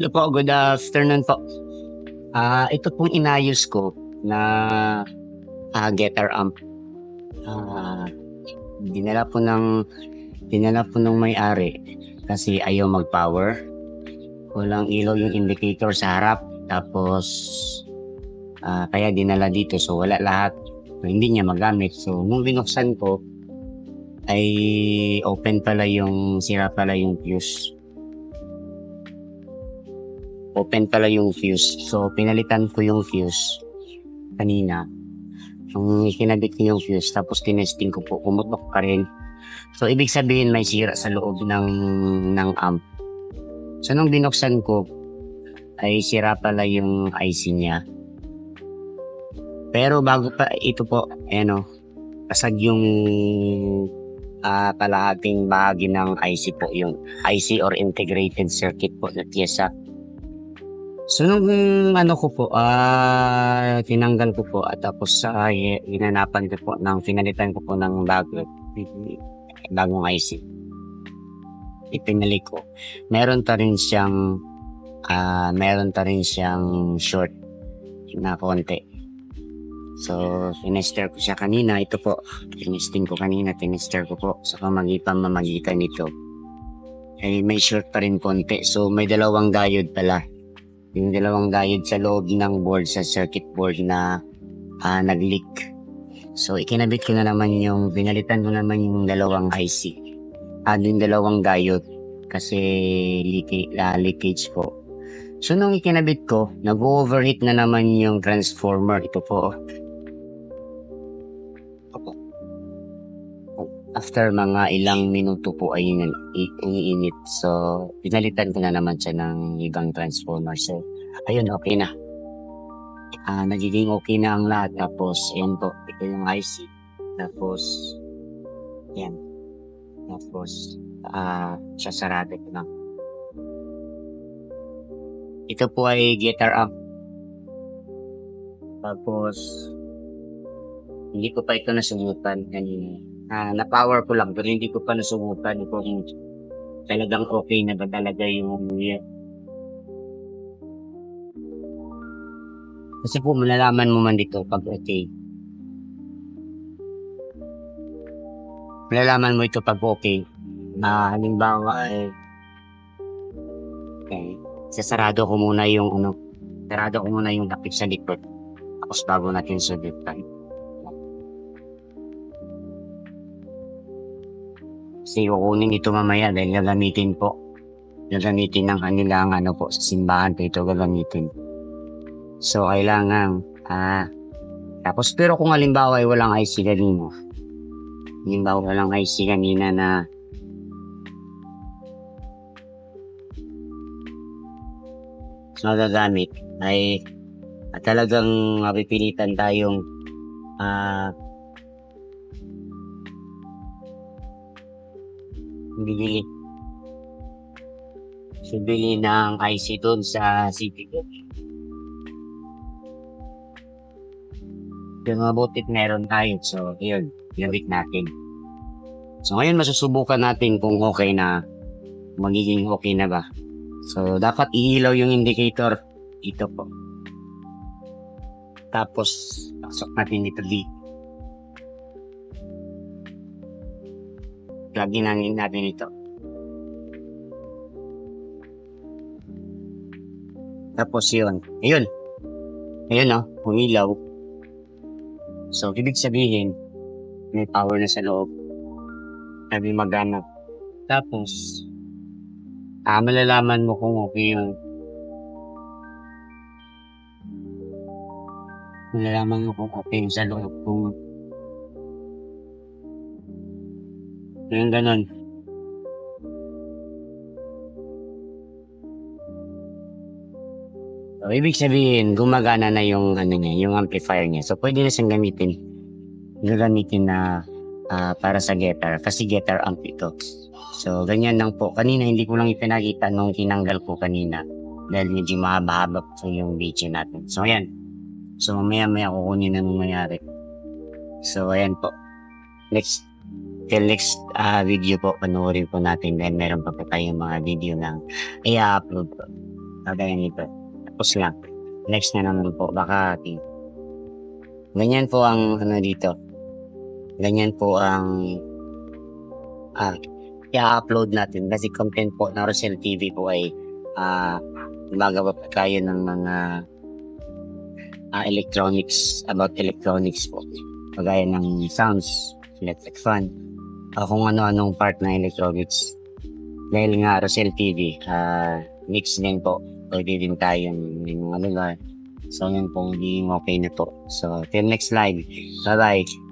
Hello po, good afternoon po. Ito pong inayos ko na guitar amp. Ah, dinala po ng may-ari kasi ayaw mag-power. Walang ilaw yung indicator sa harap. Tapos kaya dinala dito, so wala lahat. So, hindi niya magamit. So nung binuksan ko ay sira pala yung fuse. Open pala yung fuse. So pinalitan ko yung fuse kanina. Yung kinabit ko yung fuse, tapos tinesting ko po, pumutok pa rin. So, ibig sabihin may sira sa loob ng amp. So, nung binuksan ko, ay sira pala yung IC niya. Pero bago pa ito po, kasag yung kalahating bahagi ng IC po, yung IC or integrated circuit po na pyesa. So nung tinanggal ko po at tapos hinanapan ko po pinalitan ko po ng bagong IC. Ipinali ko. Meron pa rin siyang short na konti. So, tinester ko siya kanina. Ito po, tinester ko po sa pamamagitan nito. Ay may short pa rin konti. So, may dalawang diode pala. Yung dalawang diode sa loob ng board, sa circuit board na nag-leak. So, pinalitan ko naman yung dalawang IC. Yung dalawang diode kasi leakage po. So, nung ikinabit ko, nag-overheat na naman yung transformer. Ito po. After mga ilang minuto po ay umiinit. So, pinalitan ko na naman siya ng ibang transformer. So, ayun, okay na. Nagiging okay na ang lahat. Tapos, ayan po, ito yung IC. Tapos, yan. Tapos, sasarado ko na. Ito po ay guitar amp. Tapos, hindi ko pa ito nasubukan kanina. Na-power ko lang, pero hindi ko pa nasubukan kung talagang okay na ba talaga yung kasi po malalaman mo man dito pag okay. Malalaman mo ito pag okay. Halimbawa ay okay. Sarado ko muna yung takip sa likod. Tapos bago natin subukan. Kasi kukunin ito mamaya dahil gagamitin ng kanilang sa simbahan ko ito gagamitin. So, kailangan, tapos pero kung halimbawa ay walang IC kanina na magagamit ay talagang mapipilitan tayong bibili ng IC doon sa city ko. Yung mabutit meron tayo. So, yun. Gawit natin. So, ngayon masusubukan natin kung okay na. Magiging okay na ba. So, dapat ihilaw yung indicator. Ito po. Tapos, pasok natin ito dito. Plug-in natin ito. Tapos yun. Ayun. Ayun umilaw. So, ibig sabihin, may power na sa loob. Sabi magana. Tapos, malalaman mo kung okay yun. Malalaman mo kung okay yung sa loob. Kung yung ganon. So, ibig sabihin, gumagana na yung yung amplifier niya. So, pwede na siyang gamitin. Gagamitin na para sa guitar. Kasi guitar amp ito. So, ganyan lang po. Kanina, hindi ko lang ipinakita nung tinanggal ko kanina. Dahil medyo mahaba-haba po yung video natin. So, ayan. So, mamaya kukunin na nung mayari. So, ayan po. Till next video po, panoorin po natin. Then, meron pa tayong mga video na i-upload po. Kagaya nito. Tapos lang. Next na naman po, baka ganyan po ang ano dito. Ganyan po ang i-upload natin kasi content po ng Rosel TV po ay gumagawa pa tayo ng mga electronics, about electronics po. Kagaya ng sounds, electric fan, kung ano-anong part ng electronics. Dahil nga Rosel TV, mix din po. Pwede din tayo ng mga lugar. So yun po, magiging okay na po. So till next live. Bye-bye.